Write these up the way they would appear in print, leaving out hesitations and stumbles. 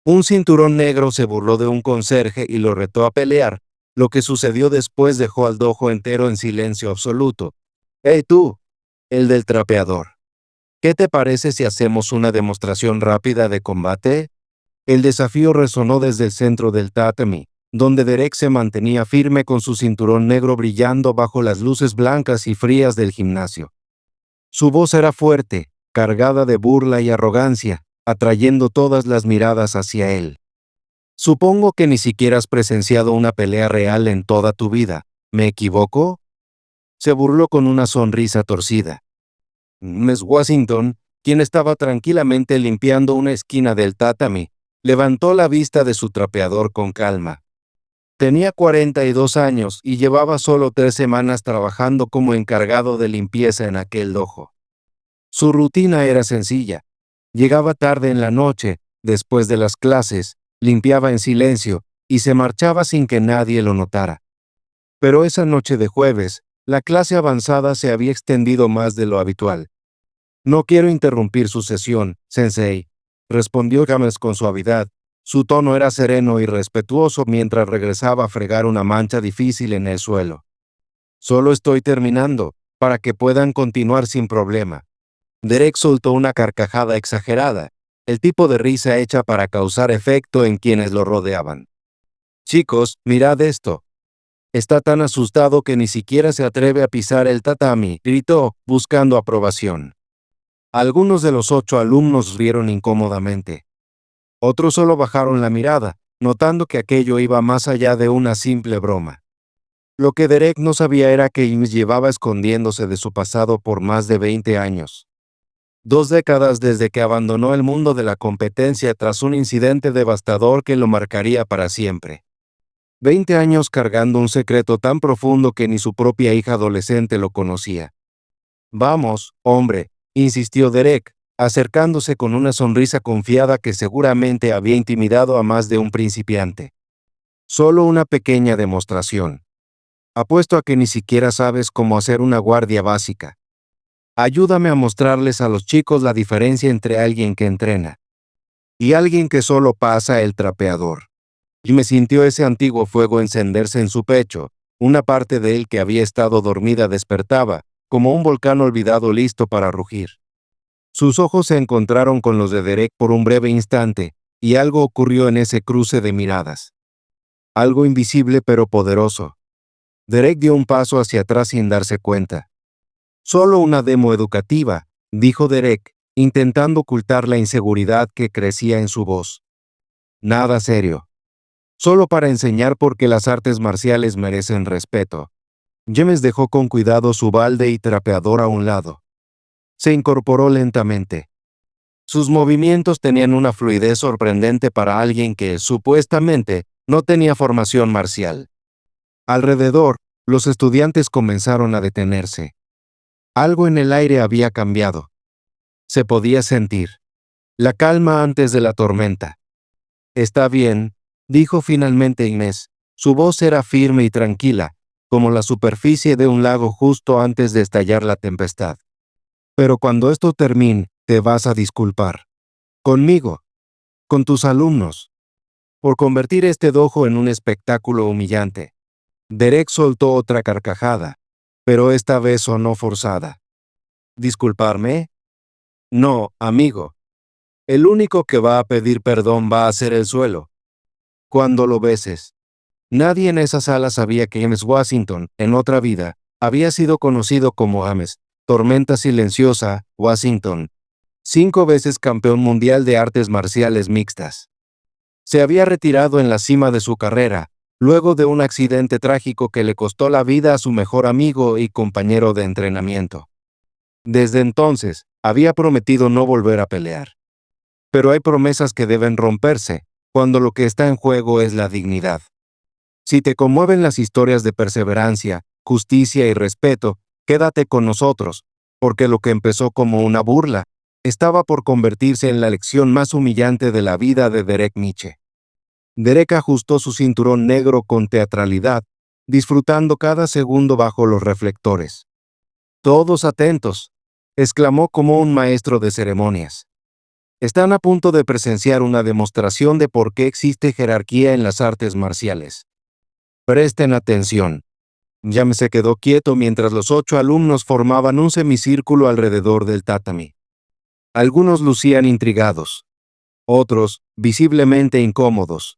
Un cinturón negro se burló de un conserje y lo retó a pelear. Lo que sucedió después dejó al dojo entero en silencio absoluto. ¡Hey tú! El del trapeador. ¿Qué te parece si hacemos una demostración rápida de combate? El desafío resonó desde el centro del tatami, donde Derek se mantenía firme con su cinturón negro brillando bajo las luces blancas y frías del gimnasio. Su voz era fuerte, cargada de burla y arrogancia, atrayendo todas las miradas hacia él. Supongo que ni siquiera has presenciado una pelea real en toda tu vida. ¿Me equivoco? Se burló con una sonrisa torcida. Miss Washington, quien estaba tranquilamente limpiando una esquina del tatami, levantó la vista de su trapeador con calma. Tenía 42 años y llevaba solo 3 semanas trabajando como encargado de limpieza en aquel dojo. Su rutina era sencilla. Llegaba tarde en la noche, después de las clases, limpiaba en silencio y se marchaba sin que nadie lo notara. Pero esa noche de jueves, la clase avanzada se había extendido más de lo habitual. No quiero interrumpir su sesión, sensei, respondió James con suavidad. Su tono era sereno y respetuoso mientras regresaba a fregar una mancha difícil en el suelo. Solo estoy terminando, para que puedan continuar sin problema. Derek soltó una carcajada exagerada, el tipo de risa hecha para causar efecto en quienes lo rodeaban. Chicos, mirad esto. Está tan asustado que ni siquiera se atreve a pisar el tatami, gritó, buscando aprobación. Algunos de los 8 alumnos rieron incómodamente. Otros solo bajaron la mirada, notando que aquello iba más allá de una simple broma. Lo que Derek no sabía era que James llevaba escondiéndose de su pasado por más de 20 años. 2 décadas desde que abandonó el mundo de la competencia tras un incidente devastador que lo marcaría para siempre. 20 años cargando un secreto tan profundo que ni su propia hija adolescente lo conocía. Vamos, hombre, insistió Derek, acercándose con una sonrisa confiada que seguramente había intimidado a más de un principiante. Solo una pequeña demostración. Apuesto a que ni siquiera sabes cómo hacer una guardia básica. Ayúdame a mostrarles a los chicos la diferencia entre alguien que entrena y alguien que solo pasa el trapeador. Y me sintió ese antiguo fuego encenderse en su pecho. Una parte de él que había estado dormida despertaba, como un volcán olvidado listo para rugir. Sus ojos se encontraron con los de Derek por un breve instante, y algo ocurrió en ese cruce de miradas. Algo invisible pero poderoso. Derek dio un paso hacia atrás sin darse cuenta. Solo una demo educativa, dijo Derek, intentando ocultar la inseguridad que crecía en su voz. Nada serio. Solo para enseñar por qué las artes marciales merecen respeto. James dejó con cuidado su balde y trapeador a un lado. Se incorporó lentamente. Sus movimientos tenían una fluidez sorprendente para alguien que, supuestamente, no tenía formación marcial. Alrededor, los estudiantes comenzaron a detenerse. Algo en el aire había cambiado. Se podía sentir. La calma antes de la tormenta. Está bien, dijo finalmente Inés. Su voz era firme y tranquila, como la superficie de un lago justo antes de estallar la tempestad. Pero cuando esto termine, te vas a disculpar. Conmigo. Con tus alumnos. Por convertir este dojo en un espectáculo humillante. Derek soltó otra carcajada, pero esta vez sonó forzada. ¿Disculparme? No, amigo. El único que va a pedir perdón va a ser el suelo. Cuando lo beses. Nadie en esa sala sabía que James Washington, en otra vida, había sido conocido como James, Tormenta Silenciosa, Washington. 5 veces campeón mundial de artes marciales mixtas. Se había retirado en la cima de su carrera, luego de un accidente trágico que le costó la vida a su mejor amigo y compañero de entrenamiento. Desde entonces, había prometido no volver a pelear. Pero hay promesas que deben romperse, cuando lo que está en juego es la dignidad. Si te conmueven las historias de perseverancia, justicia y respeto, quédate con nosotros, porque lo que empezó como una burla, estaba por convertirse en la lección más humillante de la vida de Derek Miche. Derek ajustó su cinturón negro con teatralidad, disfrutando cada segundo bajo los reflectores. «Todos atentos», exclamó como un maestro de ceremonias. Están a punto de presenciar una demostración de por qué existe jerarquía en las artes marciales. Presten atención. Yame se quedó quieto mientras los 8 alumnos formaban un semicírculo alrededor del tatami. Algunos lucían intrigados. Otros, visiblemente incómodos.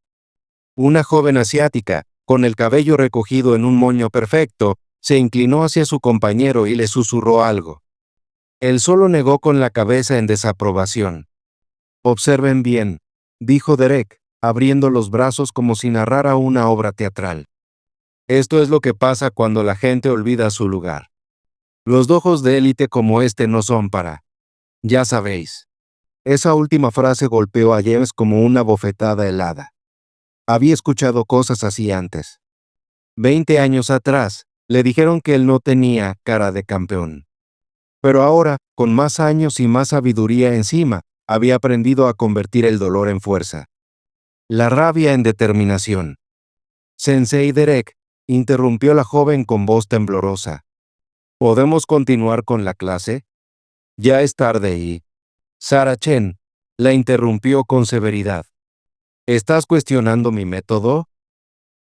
Una joven asiática, con el cabello recogido en un moño perfecto, se inclinó hacia su compañero y le susurró algo. Él solo negó con la cabeza en desaprobación. Observen bien, dijo Derek, abriendo los brazos como si narrara una obra teatral. Esto es lo que pasa cuando la gente olvida su lugar. Los dojos de élite como este no son para... Ya sabéis. Esa última frase golpeó a James como una bofetada helada. Había escuchado cosas así antes. 20 años atrás, le dijeron que él no tenía cara de campeón. Pero ahora, con más años y más sabiduría encima, había aprendido a convertir el dolor en fuerza. La rabia en determinación. Sensei Derek, interrumpió la joven con voz temblorosa. ¿Podemos continuar con la clase? Ya es tarde y... Sarah Chen la interrumpió con severidad. ¿Estás cuestionando mi método?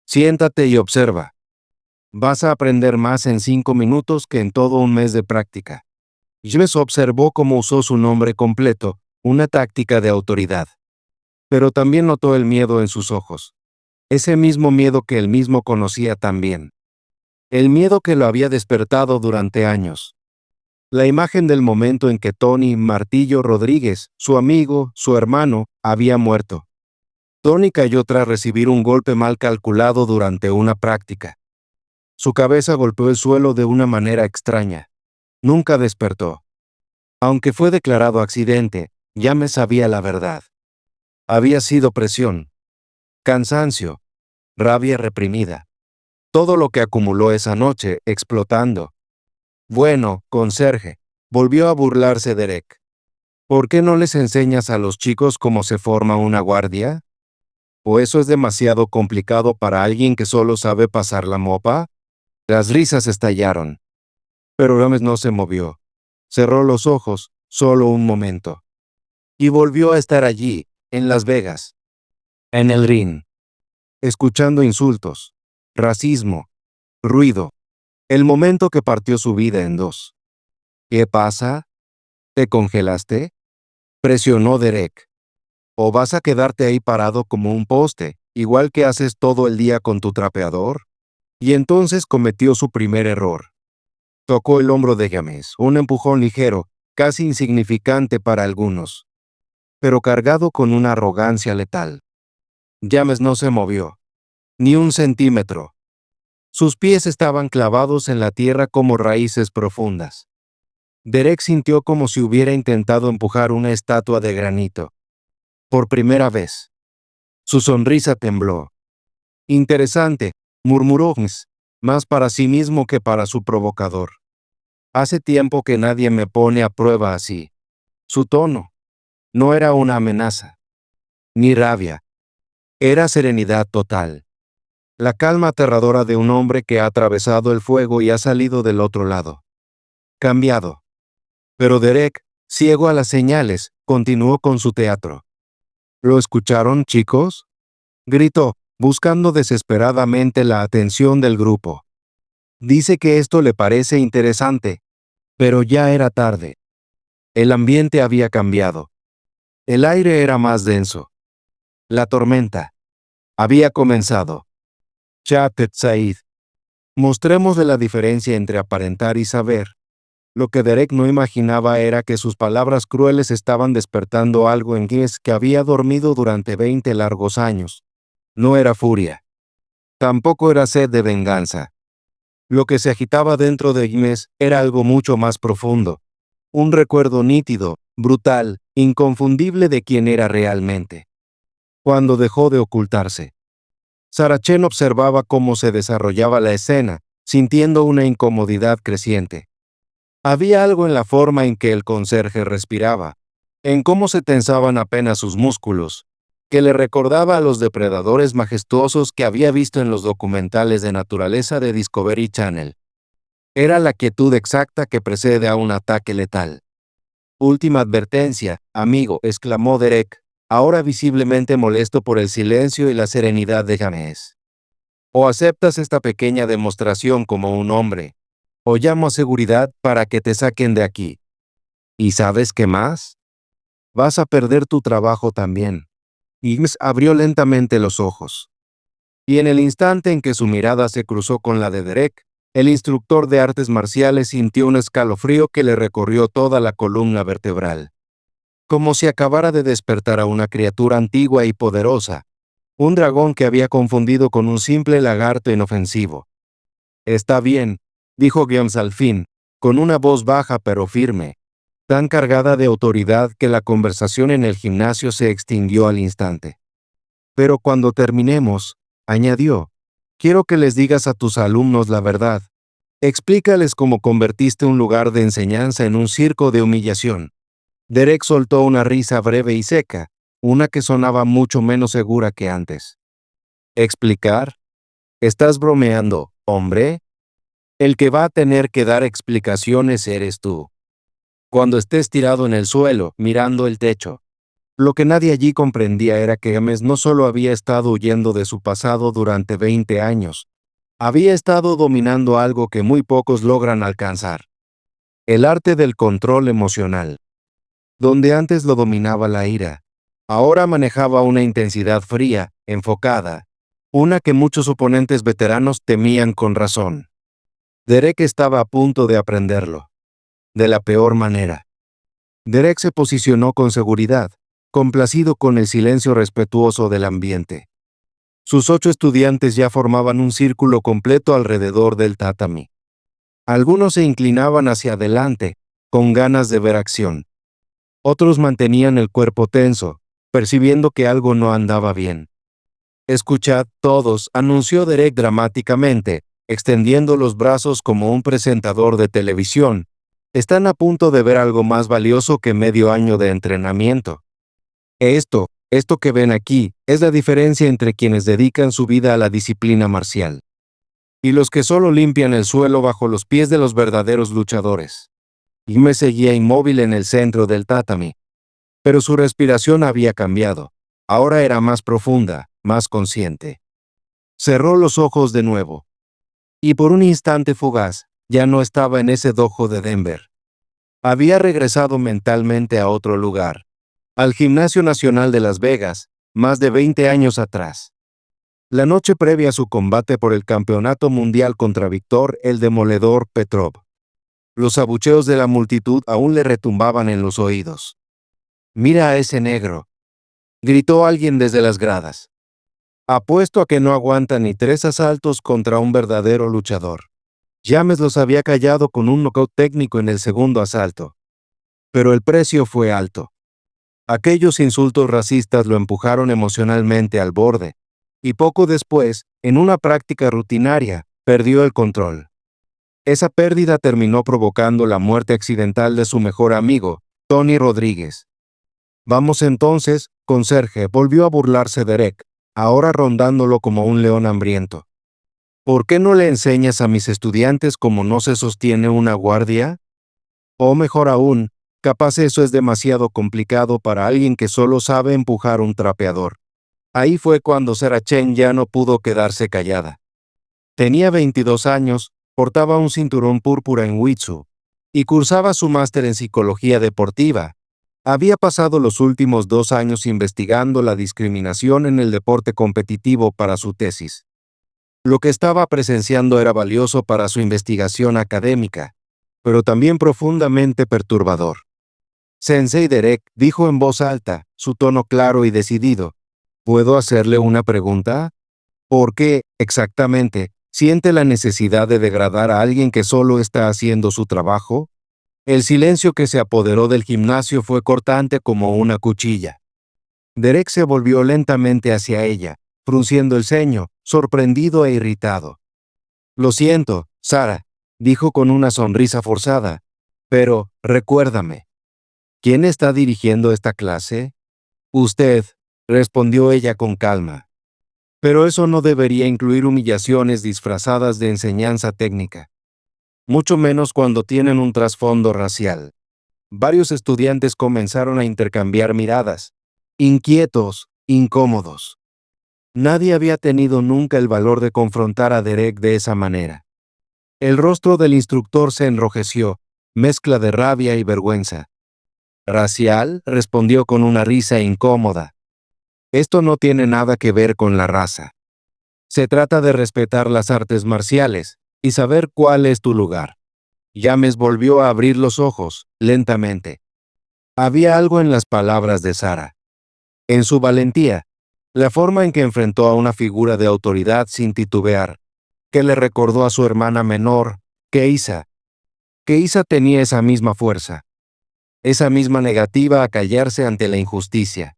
Siéntate y observa. Vas a aprender más en 5 minutos que en todo un mes de práctica. James observó cómo usó su nombre completo, una táctica de autoridad. Pero también notó el miedo en sus ojos. Ese mismo miedo que él mismo conocía tan bien. El miedo que lo había despertado durante años. La imagen del momento en que Tony Martillo Rodríguez, su amigo, su hermano, había muerto. Tony cayó tras recibir un golpe mal calculado durante una práctica. Su cabeza golpeó el suelo de una manera extraña. Nunca despertó. Aunque fue declarado accidente, James sabía la verdad. Había sido presión, cansancio, rabia reprimida. Todo lo que acumuló esa noche, explotando. Bueno, conserje, volvió a burlarse Derek. ¿Por qué no les enseñas a los chicos cómo se forma una guardia? ¿O eso es demasiado complicado para alguien que solo sabe pasar la mopa? Las risas estallaron. Pero James no se movió. Cerró los ojos, solo un momento. Y volvió a estar allí, en Las Vegas. En el ring. Escuchando insultos, racismo, ruido. El momento que partió su vida en dos. ¿Qué pasa? ¿Te congelaste? Presionó Derek. ¿O vas a quedarte ahí parado como un poste, igual que haces todo el día con tu trapeador? Y entonces cometió su primer error. Tocó el hombro de James, un empujón ligero, casi insignificante para algunos, pero cargado con una arrogancia letal. James no se movió, ni un centímetro. Sus pies estaban clavados en la tierra como raíces profundas. Derek sintió como si hubiera intentado empujar una estatua de granito. Por primera vez. Su sonrisa tembló. Interesante, murmuró James, más para sí mismo que para su provocador. Hace tiempo que nadie me pone a prueba así. Su tono no era una amenaza, ni rabia. Era serenidad total. La calma aterradora de un hombre que ha atravesado el fuego y ha salido del otro lado. Cambiado. Pero Derek, ciego a las señales, continuó con su teatro. ¿Lo escucharon, chicos? Gritó, buscando desesperadamente la atención del grupo. Dice que esto le parece interesante. Pero ya era tarde. El ambiente había cambiado. El aire era más denso. La tormenta había comenzado. Chatet Said. Mostrémosle la diferencia entre aparentar y saber. Lo que Derek no imaginaba era que sus palabras crueles estaban despertando algo en Gies que había dormido durante 20 largos años. No era furia. Tampoco era sed de venganza. Lo que se agitaba dentro de Gies era algo mucho más profundo. Un recuerdo nítido, brutal, inconfundible de quién era realmente. Cuando dejó de ocultarse. Sarah Chen observaba cómo se desarrollaba la escena, sintiendo una incomodidad creciente. Había algo en la forma en que el conserje respiraba, en cómo se tensaban apenas sus músculos, que le recordaba a los depredadores majestuosos que había visto en los documentales de naturaleza de Discovery Channel. Era la quietud exacta que precede a un ataque letal. Última advertencia, amigo, exclamó Derek, ahora visiblemente molesto por el silencio y la serenidad de James. O aceptas esta pequeña demostración como un hombre, o llamo a seguridad para que te saquen de aquí. ¿Y sabes qué más? Vas a perder tu trabajo también. James abrió lentamente los ojos. Y en el instante en que su mirada se cruzó con la de Derek, el instructor de artes marciales sintió un escalofrío que le recorrió toda la columna vertebral. Como si acabara de despertar a una criatura antigua y poderosa, un dragón que había confundido con un simple lagarto inofensivo. Está bien, dijo James al fin, con una voz baja pero firme, tan cargada de autoridad que la conversación en el gimnasio se extinguió al instante. Pero cuando terminemos, añadió, quiero que les digas a tus alumnos la verdad. Explícales cómo convertiste un lugar de enseñanza en un circo de humillación. Derek soltó una risa breve y seca, una que sonaba mucho menos segura que antes. ¿Explicar? ¿Estás bromeando, hombre? El que va a tener que dar explicaciones eres tú. Cuando estés tirado en el suelo, mirando el techo. Lo que nadie allí comprendía era que James no solo había estado huyendo de su pasado durante 20 años, había estado dominando algo que muy pocos logran alcanzar. El arte del control emocional. Donde antes lo dominaba la ira, ahora manejaba una intensidad fría, enfocada, una que muchos oponentes veteranos temían con razón. Derek estaba a punto de aprenderlo. De la peor manera. Derek se posicionó con seguridad, complacido con el silencio respetuoso del ambiente. Sus 8 estudiantes ya formaban un círculo completo alrededor del tatami. Algunos se inclinaban hacia adelante, con ganas de ver acción. Otros mantenían el cuerpo tenso, percibiendo que algo no andaba bien. Escuchad, todos, anunció Derek dramáticamente, extendiendo los brazos como un presentador de televisión. Están a punto de ver algo más valioso que medio año de entrenamiento. Esto que ven aquí, es la diferencia entre quienes dedican su vida a la disciplina marcial y los que solo limpian el suelo bajo los pies de los verdaderos luchadores. Y me seguía inmóvil en el centro del tatami. Pero su respiración había cambiado. Ahora era más profunda, más consciente. Cerró los ojos de nuevo. Y por un instante fugaz, ya no estaba en ese dojo de Denver. Había regresado mentalmente a otro lugar. Al Gimnasio Nacional de Las Vegas, más de 20 años atrás. La noche previa a su combate por el Campeonato Mundial contra Víctor el Demoledor Petrov. Los abucheos de la multitud aún le retumbaban en los oídos. «Mira a ese negro», gritó alguien desde las gradas. «Apuesto a que no aguanta ni 3 asaltos contra un verdadero luchador». James los había callado con un nocaut técnico en el segundo asalto. Pero el precio fue alto. Aquellos insultos racistas lo empujaron emocionalmente al borde, y poco después, en una práctica rutinaria, perdió el control. Esa pérdida terminó provocando la muerte accidental de su mejor amigo, Tony Rodríguez. «Vamos entonces», conserje, volvió a burlarse Derek, ahora rondándolo como un león hambriento. «¿Por qué no le enseñas a mis estudiantes cómo no se sostiene una guardia? O mejor aún, capaz eso es demasiado complicado para alguien que solo sabe empujar un trapeador». Ahí fue cuando Sarah Chen ya no pudo quedarse callada. Tenía 22 años, portaba un cinturón púrpura en Witsu, y cursaba su máster en psicología deportiva. Había pasado los últimos 2 años investigando la discriminación en el deporte competitivo para su tesis. Lo que estaba presenciando era valioso para su investigación académica, pero también profundamente perturbador. «Sensei Derek», dijo en voz alta, su tono claro y decidido, «¿puedo hacerle una pregunta? ¿Por qué, exactamente, siente la necesidad de degradar a alguien que solo está haciendo su trabajo?» El silencio que se apoderó del gimnasio fue cortante como una cuchilla. Derek se volvió lentamente hacia ella, frunciendo el ceño, sorprendido e irritado. «Lo siento, Sarah», dijo con una sonrisa forzada, «pero, recuérdame. ¿Quién está dirigiendo esta clase?» «Usted», respondió ella con calma. «Pero eso no debería incluir humillaciones disfrazadas de enseñanza técnica. Mucho menos cuando tienen un trasfondo racial». Varios estudiantes comenzaron a intercambiar miradas, inquietos, incómodos. Nadie había tenido nunca el valor de confrontar a Derek de esa manera. El rostro del instructor se enrojeció, mezcla de rabia y vergüenza. ¿Racial?, respondió con una risa incómoda. Esto no tiene nada que ver con la raza. Se trata de respetar las artes marciales y saber cuál es tu lugar. James volvió a abrir los ojos, lentamente. Había algo en las palabras de Sarah. En su valentía, la forma en que enfrentó a una figura de autoridad sin titubear, que le recordó a su hermana menor, Keisa. Keisa tenía esa misma fuerza, esa misma negativa a callarse ante la injusticia.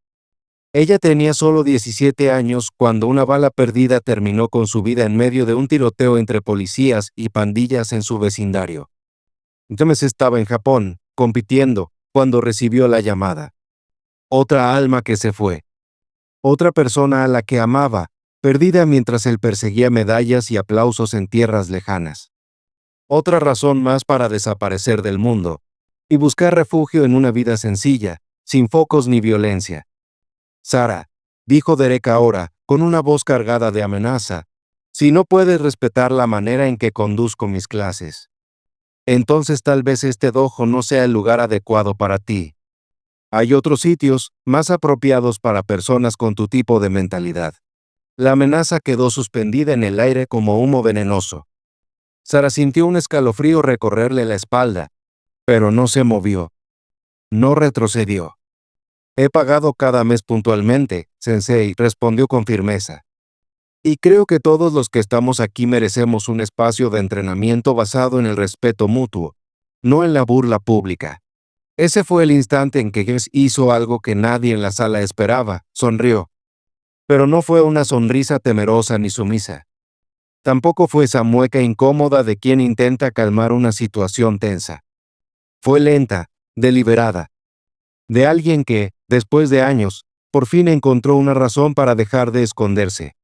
Ella tenía solo 17 años cuando una bala perdida terminó con su vida en medio de un tiroteo entre policías y pandillas en su vecindario. James estaba en Japón, compitiendo, cuando recibió la llamada. Otra alma que se fue. Otra persona a la que amaba, perdida mientras él perseguía medallas y aplausos en tierras lejanas. Otra razón más para desaparecer del mundo y buscar refugio en una vida sencilla, sin focos ni violencia. Sarah, dijo Derek ahora, con una voz cargada de amenaza, si no puedes respetar la manera en que conduzco mis clases, entonces tal vez este dojo no sea el lugar adecuado para ti. Hay otros sitios, más apropiados para personas con tu tipo de mentalidad. La amenaza quedó suspendida en el aire como humo venenoso. Sarah sintió un escalofrío recorrerle la espalda, pero no se movió. No retrocedió. He pagado cada mes puntualmente, Sensei, respondió con firmeza. Y creo que todos los que estamos aquí merecemos un espacio de entrenamiento basado en el respeto mutuo, no en la burla pública. Ese fue el instante en que James hizo algo que nadie en la sala esperaba, sonrió. Pero no fue una sonrisa temerosa ni sumisa. Tampoco fue esa mueca incómoda de quien intenta calmar una situación tensa. Fue lenta, deliberada. De alguien que, después de años, por fin encontró una razón para dejar de esconderse.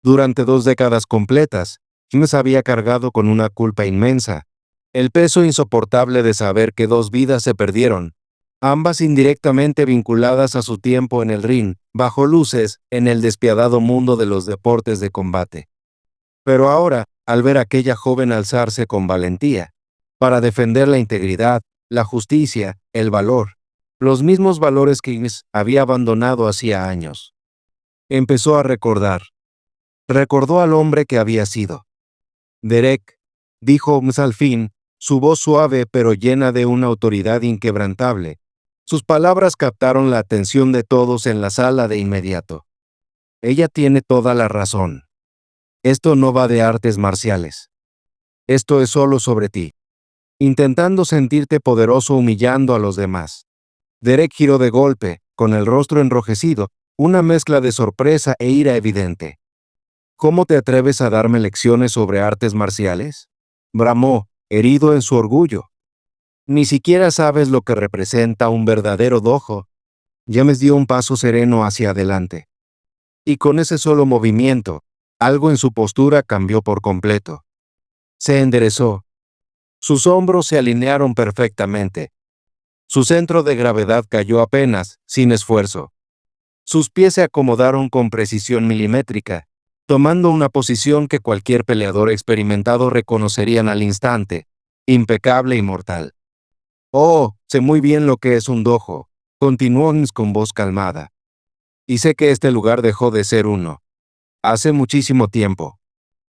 Durante 2 décadas completas, James había cargado con una culpa inmensa, el peso insoportable de saber que 2 vidas se perdieron, ambas indirectamente vinculadas a su tiempo en el ring, bajo luces, en el despiadado mundo de los deportes de combate. Pero ahora, al ver a aquella joven alzarse con valentía, para defender la integridad, la justicia, el valor, los mismos valores que James había abandonado hacía años, empezó a recordar. Recordó al hombre que había sido. Derek, dijo James al fin, su voz suave pero llena de una autoridad inquebrantable. Sus palabras captaron la atención de todos en la sala de inmediato. Ella tiene toda la razón. Esto no va de artes marciales. Esto es solo sobre ti. Intentando sentirte poderoso humillando a los demás. Derek giró de golpe, con el rostro enrojecido, una mezcla de sorpresa e ira evidente. ¿Cómo te atreves a darme lecciones sobre artes marciales? Bramó, herido en su orgullo. Ni siquiera sabes lo que representa un verdadero dojo. James dio un paso sereno hacia adelante. Y con ese solo movimiento, algo en su postura cambió por completo. Se enderezó. Sus hombros se alinearon perfectamente. Su centro de gravedad cayó apenas, sin esfuerzo. Sus pies se acomodaron con precisión milimétrica, tomando una posición que cualquier peleador experimentado reconocerían al instante, impecable y mortal. Oh, sé muy bien lo que es un dojo, continuó James con voz calmada. Y sé que este lugar dejó de ser uno. Hace muchísimo tiempo.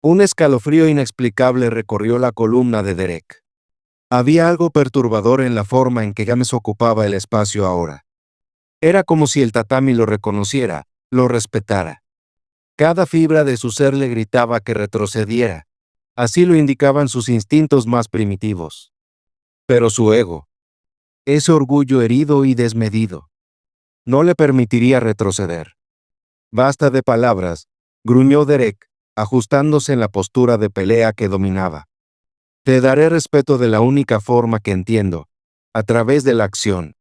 Un escalofrío inexplicable recorrió la columna de Derek. Había algo perturbador en la forma en que James ocupaba el espacio ahora. Era como si el tatami lo reconociera, lo respetara. Cada fibra de su ser le gritaba que retrocediera. Así lo indicaban sus instintos más primitivos. Pero su ego, ese orgullo herido y desmedido, no le permitiría retroceder. Basta de palabras, gruñó Derek, ajustándose en la postura de pelea que dominaba. Te daré respeto de la única forma que entiendo, a través de la acción.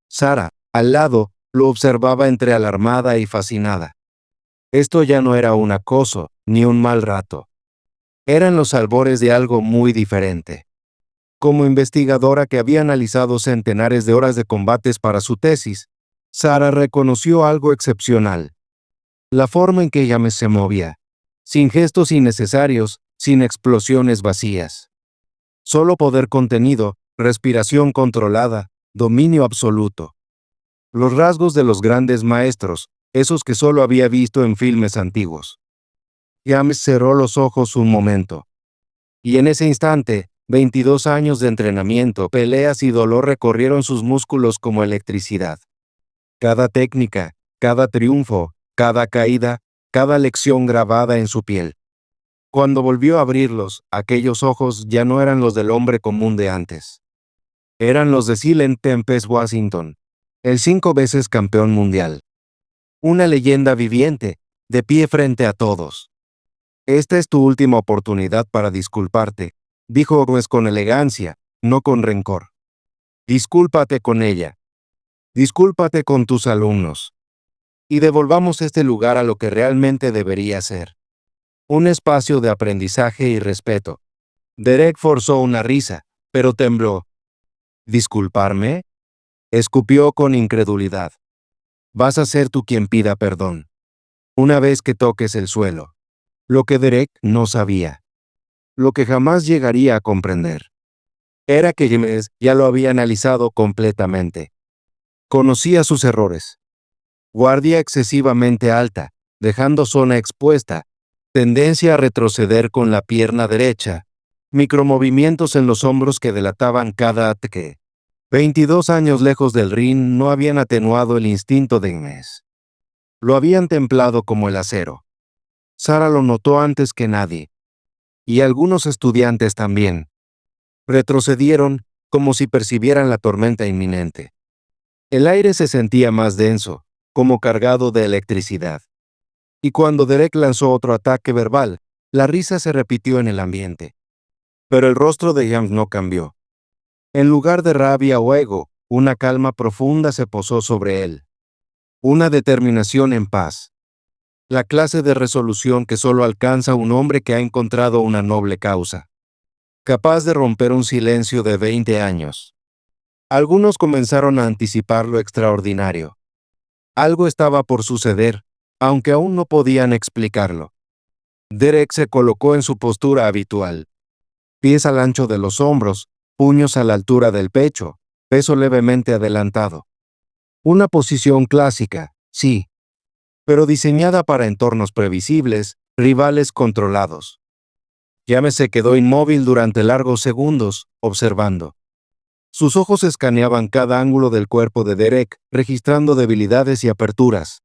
Sarah, al lado, lo observaba entre alarmada y fascinada. Esto ya no era un acoso, ni un mal rato. Eran los albores de algo muy diferente. Como investigadora que había analizado centenares de horas de combates para su tesis, Sarah reconoció algo excepcional. La forma en que James se movía, sin gestos innecesarios, sin explosiones vacías. Solo poder contenido, respiración controlada, dominio absoluto. Los rasgos de los grandes maestros, esos que solo había visto en filmes antiguos. James cerró los ojos un momento. Y en ese instante, 22 años de entrenamiento, peleas y dolor recorrieron sus músculos como electricidad. Cada técnica, cada triunfo, cada caída, cada lección grabada en su piel. Cuando volvió a abrirlos, aquellos ojos ya no eran los del hombre común de antes. Eran los de Silent Tempest Washington, el 5 veces campeón mundial. Una leyenda viviente, de pie frente a todos. Esta es tu última oportunidad para disculparte, dijo Owens con elegancia, no con rencor. Discúlpate con ella. Discúlpate con tus alumnos. Y devolvamos este lugar a lo que realmente debería ser. Un espacio de aprendizaje y respeto. Derek forzó una risa, pero tembló. ¿Disculparme? Escupió con incredulidad. Vas a ser tú quien pida perdón. Una vez que toques el suelo. Lo que Derek no sabía. Lo que jamás llegaría a comprender. Era que James ya lo había analizado completamente. Conocía sus errores. Guardia excesivamente alta, dejando zona expuesta, tendencia a retroceder con la pierna derecha, micromovimientos en los hombros que delataban cada ataque. 22 años lejos del ring no habían atenuado el instinto de James. Lo habían templado como el acero. Sarah lo notó antes que nadie. Y algunos estudiantes también. Retrocedieron, como si percibieran la tormenta inminente. El aire se sentía más denso, como cargado de electricidad. Y cuando Derek lanzó otro ataque verbal, la risa se repitió en el ambiente. Pero el rostro de James no cambió. En lugar de rabia o ego, una calma profunda se posó sobre él. Una determinación en paz. La clase de resolución que solo alcanza un hombre que ha encontrado una noble causa. Capaz de romper un silencio de 20 años. Algunos comenzaron a anticipar lo extraordinario. Algo estaba por suceder, aunque aún no podían explicarlo. Derek se colocó en su postura habitual. Pies al ancho de los hombros, puños a la altura del pecho, peso levemente adelantado. Una posición clásica, sí, pero diseñada para entornos previsibles, rivales controlados. James se quedó inmóvil durante largos segundos, observando. Sus ojos escaneaban cada ángulo del cuerpo de Derek, registrando debilidades y aperturas.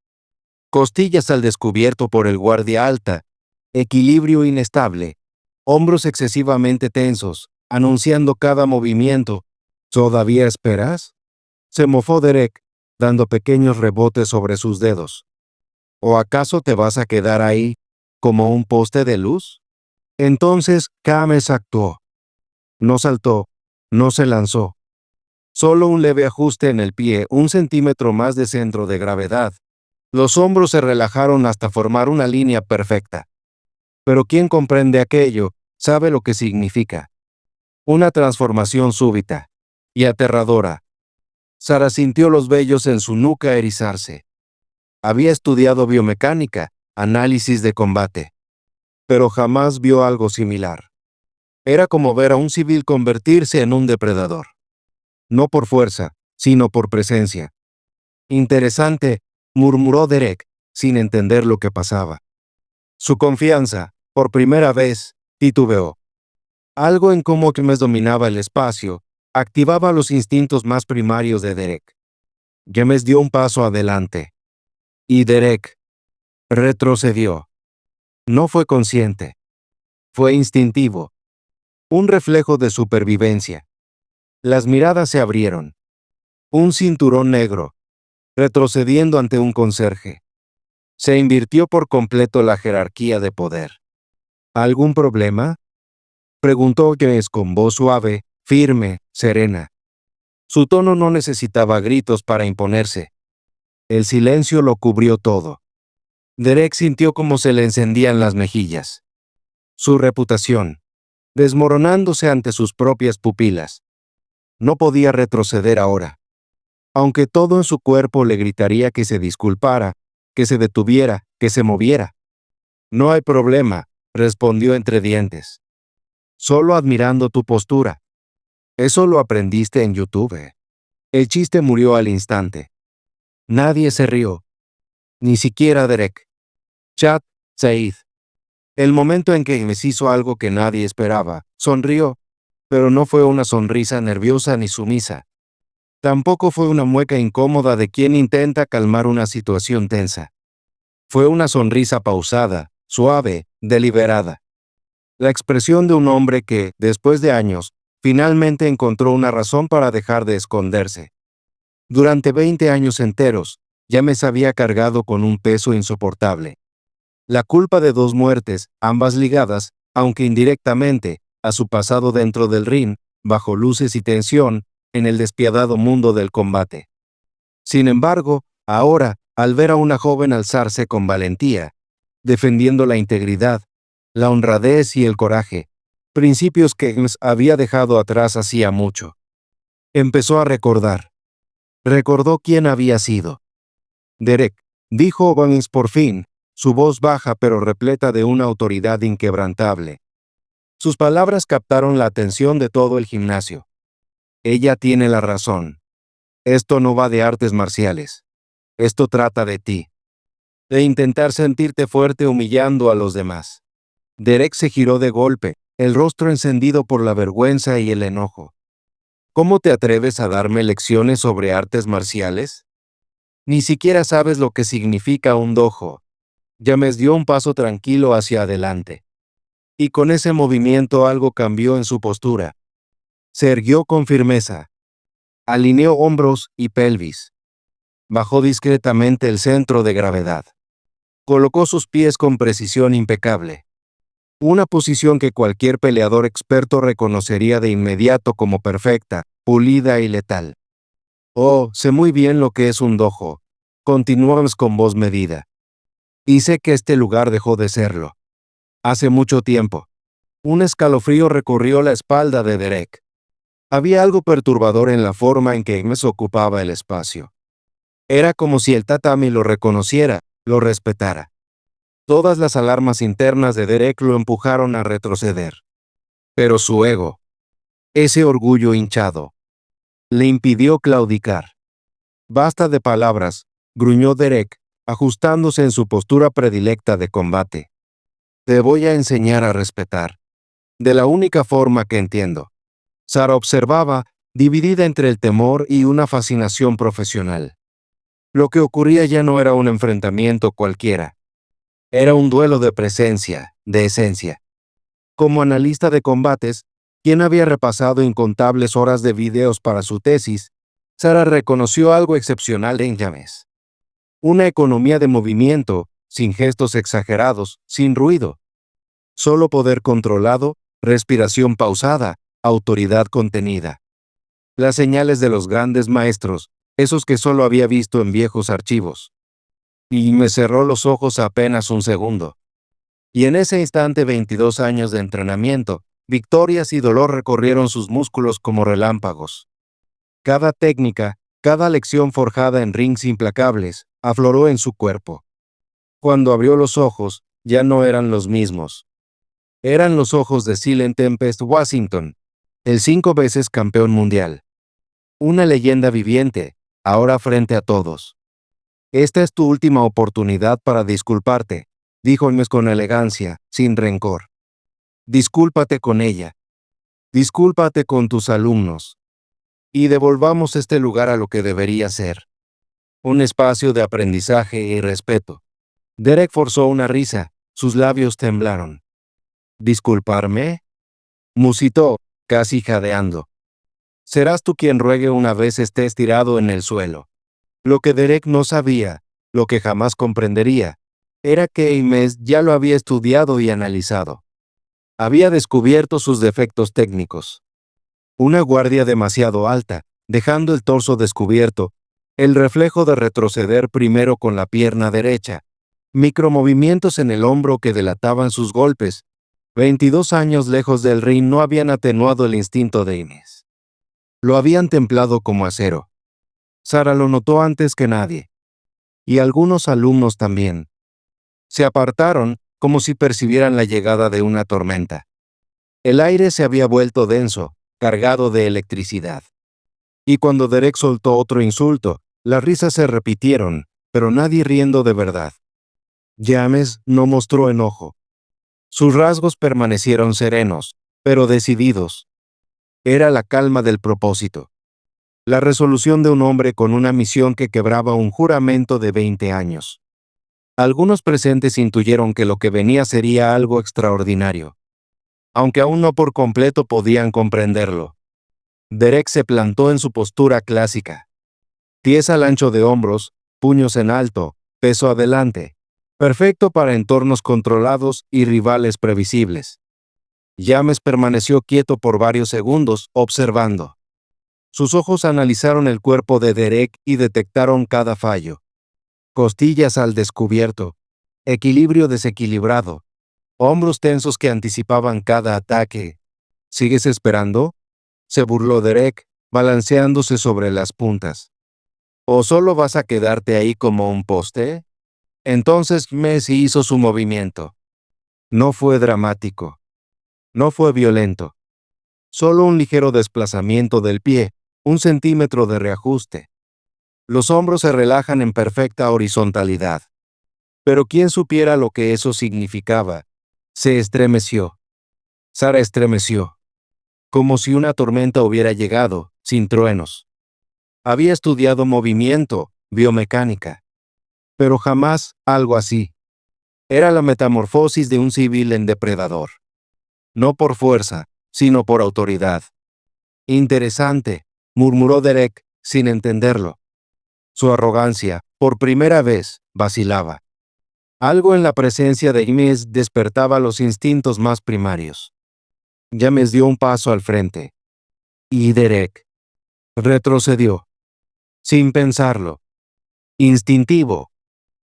Costillas al descubierto por el guardia alta, equilibrio inestable, hombros excesivamente tensos, anunciando cada movimiento. ¿Todavía esperas? Se mofó Derek, dando pequeños rebotes sobre sus dedos. ¿O acaso te vas a quedar ahí, como un poste de luz? Entonces, James actuó. No saltó, no se lanzó. Solo un leve ajuste en el pie, 1 centímetro más de centro de gravedad. Los hombros se relajaron hasta formar una línea perfecta. Pero quien comprende aquello, sabe lo que significa. Una transformación súbita y aterradora. Sarah sintió los vellos en su nuca erizarse. Había estudiado biomecánica, análisis de combate, pero jamás vio algo similar. Era como ver a un civil convertirse en un depredador. No por fuerza, sino por presencia. Interesante, murmuró Derek, sin entender lo que pasaba. Su confianza, por primera vez, titubeó. Algo en cómo James dominaba el espacio, activaba los instintos más primarios de Derek. James dio un paso adelante. Y Derek retrocedió. No fue consciente. Fue instintivo. Un reflejo de supervivencia. Las miradas se abrieron. Un cinturón negro. Retrocediendo ante un conserje. Se invirtió por completo la jerarquía de poder. ¿Algún problema? Preguntó James con voz suave, firme, serena. Su tono no necesitaba gritos para imponerse. El silencio lo cubrió todo. Derek sintió cómo se le encendían las mejillas. Su reputación. desmoronándose ante sus propias pupilas. No podía retroceder ahora. Aunque todo en su cuerpo le gritaría que se disculpara, que se detuviera, que se moviera. No hay problema, respondió entre dientes. Solo admirando tu postura. Eso lo aprendiste en YouTube. El chiste murió al instante. Nadie se rió. Ni siquiera Derek. Chad, Said. El momento en que James hizo algo que nadie esperaba, sonrió, pero no fue una sonrisa nerviosa ni sumisa. Tampoco fue una mueca incómoda de quien intenta calmar una situación tensa. Fue una sonrisa pausada, suave, deliberada. La expresión de un hombre que, después de años, finalmente encontró una razón para dejar de esconderse. Durante 20 años enteros, James había cargado con un peso insoportable. La culpa de 2 muertes, ambas ligadas, aunque indirectamente, a su pasado dentro del ring, bajo luces y tensión, en el despiadado mundo del combate. Sin embargo, ahora, al ver a una joven alzarse con valentía, defendiendo la integridad, la honradez y el coraje, principios que James había dejado atrás hacía mucho, empezó a recordar. Recordó quién había sido. Derek, dijo Owens por fin, su voz baja pero repleta de una autoridad inquebrantable. Sus palabras captaron la atención de todo el gimnasio. Ella tiene la razón. Esto no va de artes marciales. Esto trata de ti. De intentar sentirte fuerte humillando a los demás. Derek se giró de golpe, el rostro encendido por la vergüenza y el enojo. ¿Cómo te atreves a darme lecciones sobre artes marciales? Ni siquiera sabes lo que significa un dojo. James dio un paso tranquilo hacia adelante. Y con ese movimiento algo cambió en su postura. Se erguió con firmeza. Alineó hombros y pelvis. Bajó discretamente el centro de gravedad. Colocó sus pies con precisión impecable. Una posición que cualquier peleador experto reconocería de inmediato como perfecta, pulida y letal. Oh, sé muy bien lo que es un dojo. Continuamos con voz medida. Y sé que este lugar dejó de serlo. Hace mucho tiempo. Un escalofrío recorrió la espalda de Derek. Había algo perturbador en la forma en que James ocupaba el espacio. Era como si el tatami lo reconociera, lo respetara. Todas las alarmas internas de Derek lo empujaron a retroceder. Pero su ego, ese orgullo hinchado, le impidió claudicar. Basta de palabras, gruñó Derek, ajustándose en su postura predilecta de combate. Te voy a enseñar a respetar. De la única forma que entiendo. Sara observaba, dividida entre el temor y una fascinación profesional. Lo que ocurría ya no era un enfrentamiento cualquiera. Era un duelo de presencia, de esencia. Como analista de combates, quien había repasado incontables horas de videos para su tesis, Sara reconoció algo excepcional en James. Una economía de movimiento, sin gestos exagerados, sin ruido. Solo poder controlado, respiración pausada, autoridad contenida. Las señales de los grandes maestros, esos que solo había visto en viejos archivos. Y me cerró los ojos apenas un segundo. Y en ese instante 22 años de entrenamiento, victorias y dolor recorrieron sus músculos como relámpagos. Cada técnica, cada lección forjada en rings implacables, afloró en su cuerpo. Cuando abrió los ojos, ya no eran los mismos. Eran los ojos de Silent Tempest Washington, el 5 veces campeón mundial. Una leyenda viviente, ahora frente a todos. Esta es tu última oportunidad para disculparte, dijo James con elegancia, sin rencor. Discúlpate con ella. Discúlpate con tus alumnos. Y devolvamos este lugar a lo que debería ser. Un espacio de aprendizaje y respeto. Derek forzó una risa, sus labios temblaron. ¿Disculparme? Musitó, casi jadeando. Serás tú quien ruegue una vez estés tirado en el suelo. Lo que Derek no sabía, lo que jamás comprendería, era que James ya lo había estudiado y analizado. Había descubierto sus defectos técnicos. Una guardia demasiado alta, dejando el torso descubierto, el reflejo de retroceder primero con la pierna derecha, micromovimientos en el hombro que delataban sus golpes, 22 años lejos del ring no habían atenuado el instinto de Inés. Lo habían templado como acero. Sara lo notó antes que nadie. Y algunos alumnos también. Se apartaron, como si percibieran la llegada de una tormenta. El aire se había vuelto denso, cargado de electricidad. Y cuando Derek soltó otro insulto, las risas se repitieron, pero nadie riendo de verdad. James no mostró enojo. Sus rasgos permanecieron serenos, pero decididos. Era la calma del propósito. La resolución de un hombre con una misión que quebraba un juramento de 20 años. Algunos presentes intuyeron que lo que venía sería algo extraordinario, aunque aún no por completo podían comprenderlo. Derek se plantó en su postura clásica. Pies al ancho de hombros, puños en alto, peso adelante. Perfecto para entornos controlados y rivales previsibles. James permaneció quieto por varios segundos, observando. Sus ojos analizaron el cuerpo de Derek y detectaron cada fallo. Costillas al descubierto. Equilibrio desequilibrado. Hombros tensos que anticipaban cada ataque. ¿Sigues esperando?, se burló Derek, balanceándose sobre las puntas. ¿O solo vas a quedarte ahí como un poste? Entonces Messi hizo su movimiento. No fue dramático. No fue violento. Solo un ligero desplazamiento del pie, 1 centímetro de reajuste. Los hombros se relajan en perfecta horizontalidad. Pero quién supiera lo que eso significaba. Se estremeció. Sara estremeció. Como si una tormenta hubiera llegado, sin truenos. Había estudiado movimiento, biomecánica. Pero jamás algo así. Era la metamorfosis de un civil en depredador. No por fuerza, sino por autoridad. Interesante, murmuró Derek, sin entenderlo. Su arrogancia, por primera vez, vacilaba. Algo en la presencia de James despertaba los instintos más primarios. James dio un paso al frente. Y Derek retrocedió. Sin pensarlo. Instintivo.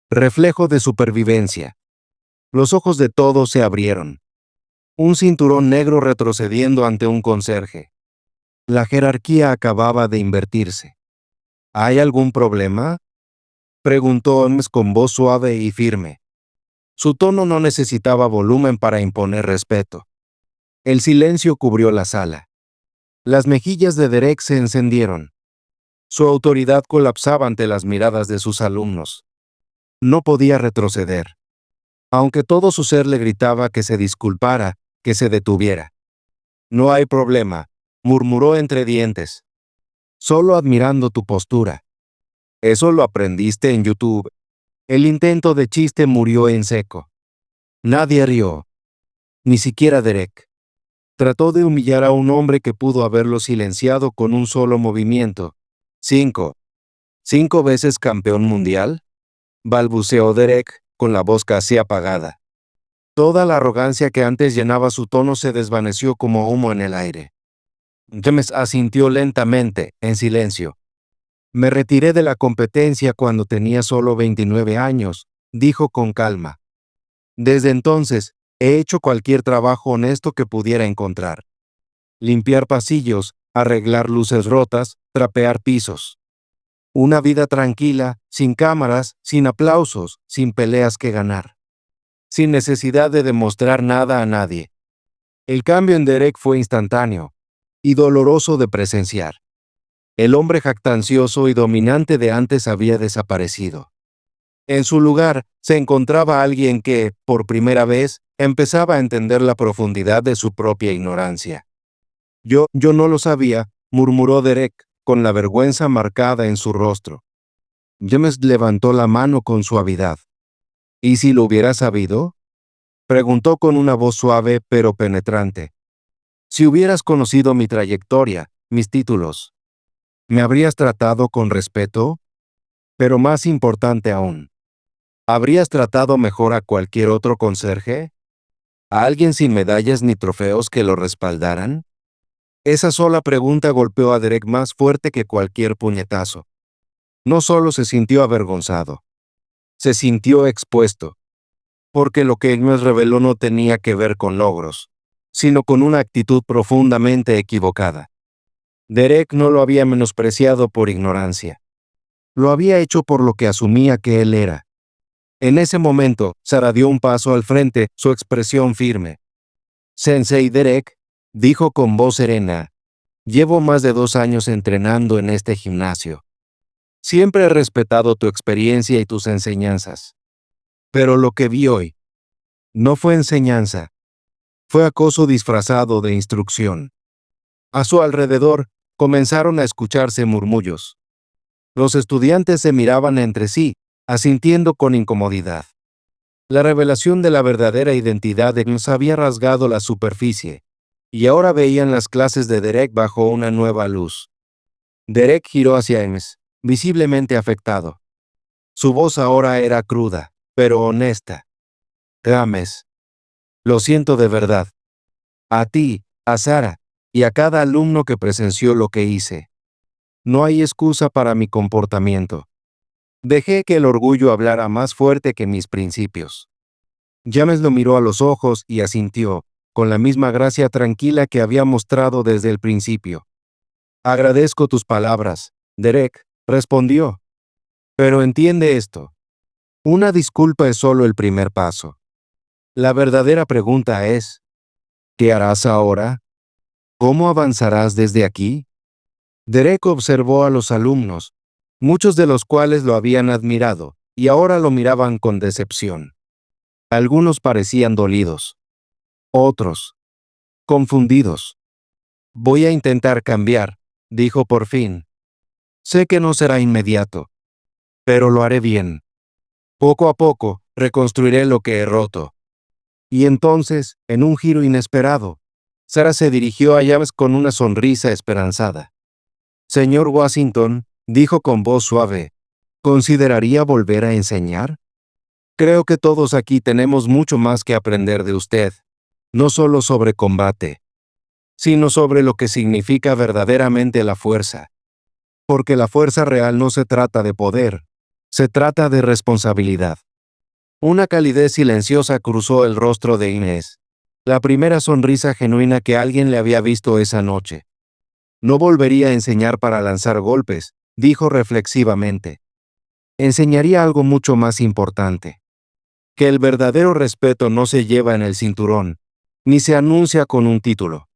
Reflejo de supervivencia. Los ojos de todos se abrieron. Un cinturón negro retrocediendo ante un conserje. La jerarquía acababa de invertirse. ¿Hay algún problema?, preguntó Holmes con voz suave y firme. Su tono no necesitaba volumen para imponer respeto. El silencio cubrió la sala. Las mejillas de Derek se encendieron. Su autoridad colapsaba ante las miradas de sus alumnos. No podía retroceder. Aunque todo su ser le gritaba que se disculpara, que se detuviera. No hay problema, murmuró entre dientes. Solo admirando tu postura. Eso lo aprendiste en YouTube. El intento de chiste murió en seco. Nadie rió. Ni siquiera Derek. Trató de humillar a un hombre que pudo haberlo silenciado con un solo movimiento. 5 veces campeón mundial, balbuceó Derek, con la voz casi apagada. Toda la arrogancia que antes llenaba su tono se desvaneció como humo en el aire. James asintió lentamente, en silencio. Me retiré de la competencia cuando tenía solo 29 años, dijo con calma. Desde entonces, he hecho cualquier trabajo honesto que pudiera encontrar. Limpiar pasillos, arreglar luces rotas, trapear pisos. Una vida tranquila, sin cámaras, sin aplausos, sin peleas que ganar. Sin necesidad de demostrar nada a nadie. El cambio en Derek fue instantáneo y doloroso de presenciar. El hombre jactancioso y dominante de antes había desaparecido. En su lugar, se encontraba alguien que, por primera vez, empezaba a entender la profundidad de su propia ignorancia. Yo no lo sabía, murmuró Derek, con la vergüenza marcada en su rostro. James levantó la mano con suavidad. ¿Y si lo hubiera sabido?, preguntó con una voz suave pero penetrante. Si hubieras conocido mi trayectoria, mis títulos, ¿me habrías tratado con respeto? Pero más importante aún, ¿habrías tratado mejor a cualquier otro conserje? ¿A alguien sin medallas ni trofeos que lo respaldaran? Esa sola pregunta golpeó a Derek más fuerte que cualquier puñetazo. No solo se sintió avergonzado, se sintió expuesto. porque lo que James reveló no tenía que ver con logros, sino con una actitud profundamente equivocada. Derek no lo había menospreciado por ignorancia. Lo había hecho por lo que asumía que él era. En ese momento, Sara dio un paso al frente, su expresión firme. Sensei Derek, dijo con voz serena, llevo más de 2 años entrenando en este gimnasio. Siempre he respetado tu experiencia y tus enseñanzas. Pero lo que vi hoy no fue enseñanza, fue acoso disfrazado de instrucción. A su alrededor, comenzaron a escucharse murmullos. Los estudiantes se miraban entre sí, asintiendo con incomodidad. La revelación de la verdadera identidad de James había rasgado la superficie, y ahora veían las clases de Derek bajo una nueva luz. Derek giró hacia James, visiblemente afectado. Su voz ahora era cruda, pero honesta. James, lo siento de verdad. A ti, a Sara, y a cada alumno que presenció lo que hice. No hay excusa para mi comportamiento. Dejé que el orgullo hablara más fuerte que mis principios. James lo miró a los ojos y asintió, con la misma gracia tranquila que había mostrado desde el principio. Agradezco tus palabras, Derek, respondió. Pero entiende esto. Una disculpa es solo el primer paso. La verdadera pregunta es, ¿qué harás ahora? ¿Cómo avanzarás desde aquí? Derek observó a los alumnos, muchos de los cuales lo habían admirado, y ahora lo miraban con decepción. Algunos parecían dolidos. Otros, confundidos. Voy a intentar cambiar, dijo por fin. Sé que no será inmediato, pero lo haré bien. Poco a poco, reconstruiré lo que he roto. Y entonces, en un giro inesperado, Sara se dirigió a James con una sonrisa esperanzada. Señor Washington, dijo con voz suave, ¿consideraría volver a enseñar? Creo que todos aquí tenemos mucho más que aprender de usted, no solo sobre combate, sino sobre lo que significa verdaderamente la fuerza. Porque la fuerza real no se trata de poder, se trata de responsabilidad. Una calidez silenciosa cruzó el rostro de Inés, la primera sonrisa genuina que alguien le había visto esa noche. No volvería a enseñar para lanzar golpes, dijo reflexivamente. Enseñaría algo mucho más importante. Que el verdadero respeto no se lleva en el cinturón, ni se anuncia con un título.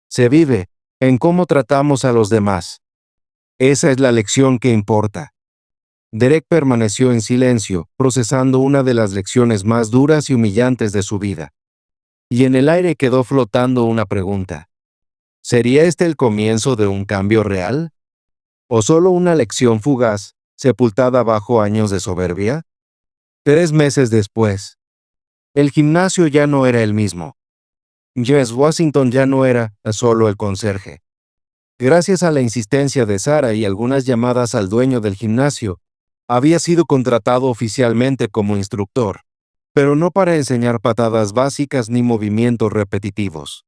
Se vive en cómo tratamos a los demás. Esa es la lección que importa. Derek permaneció en silencio, procesando una de las lecciones más duras y humillantes de su vida. Y en el aire quedó flotando una pregunta. ¿Sería este el comienzo de un cambio real? ¿O solo una lección fugaz, sepultada bajo años de soberbia? 3 meses después, el gimnasio ya no era el mismo. James Washington ya no era solo el conserje. Gracias a la insistencia de Sara y algunas llamadas al dueño del gimnasio, había sido contratado oficialmente como instructor, pero no para enseñar patadas básicas ni movimientos repetitivos.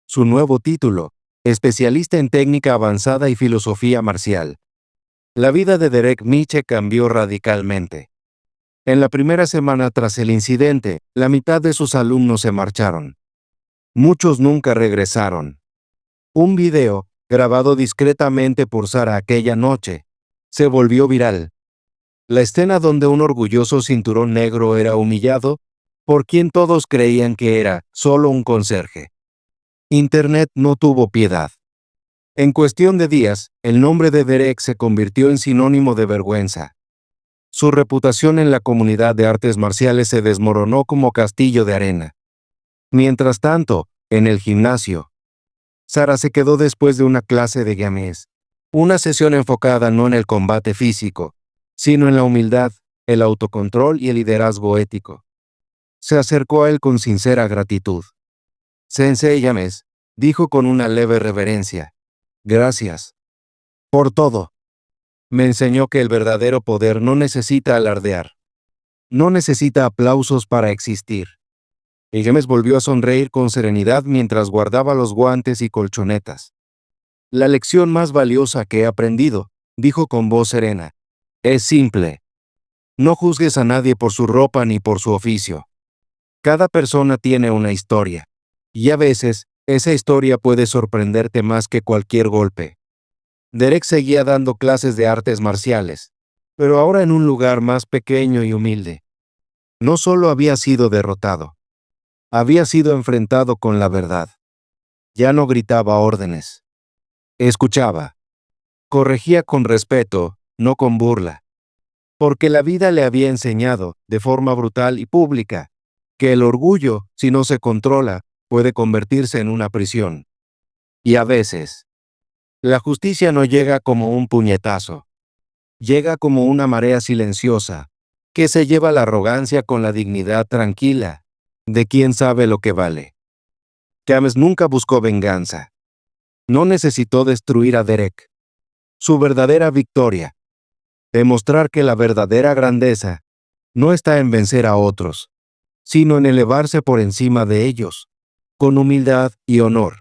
Su nuevo título, especialista en técnica avanzada y filosofía marcial. La vida de Derek Miche cambió radicalmente. En la primera semana tras el incidente, la mitad de sus alumnos se marcharon. Muchos nunca regresaron. Un video, grabado discretamente por Sara aquella noche, se volvió viral. La escena donde un orgulloso cinturón negro era humillado, por quien todos creían que era solo un conserje. Internet no tuvo piedad. En cuestión de días, el nombre de Derek se convirtió en sinónimo de vergüenza. Su reputación en la comunidad de artes marciales se desmoronó como castillo de arena. Mientras tanto, en el gimnasio, Sara se quedó después de una clase de James. Una sesión enfocada no en el combate físico, sino en la humildad, el autocontrol y el liderazgo ético. Se acercó a él con sincera gratitud. Sensei James, dijo con una leve reverencia. Gracias. Por todo. Me enseñó que el verdadero poder no necesita alardear. No necesita aplausos para existir. Y James volvió a sonreír con serenidad mientras guardaba los guantes y colchonetas. La lección más valiosa que he aprendido, dijo con voz serena, es simple. No juzgues a nadie por su ropa ni por su oficio. Cada persona tiene una historia, y a veces, esa historia puede sorprenderte más que cualquier golpe. Derek seguía dando clases de artes marciales, pero ahora en un lugar más pequeño y humilde. No solo había sido derrotado, había sido enfrentado con la verdad. Ya no gritaba órdenes. Escuchaba. Corregía con respeto, no con burla. Porque la vida le había enseñado, de forma brutal y pública, que el orgullo, si no se controla, puede convertirse en una prisión. Y a veces, la justicia no llega como un puñetazo. Llega como una marea silenciosa, que se lleva la arrogancia con la dignidad tranquila de quien sabe lo que vale. James nunca buscó venganza. No necesitó destruir a Derek. Su verdadera victoria, demostrar que la verdadera grandeza no está en vencer a otros, sino en elevarse por encima de ellos, con humildad y honor.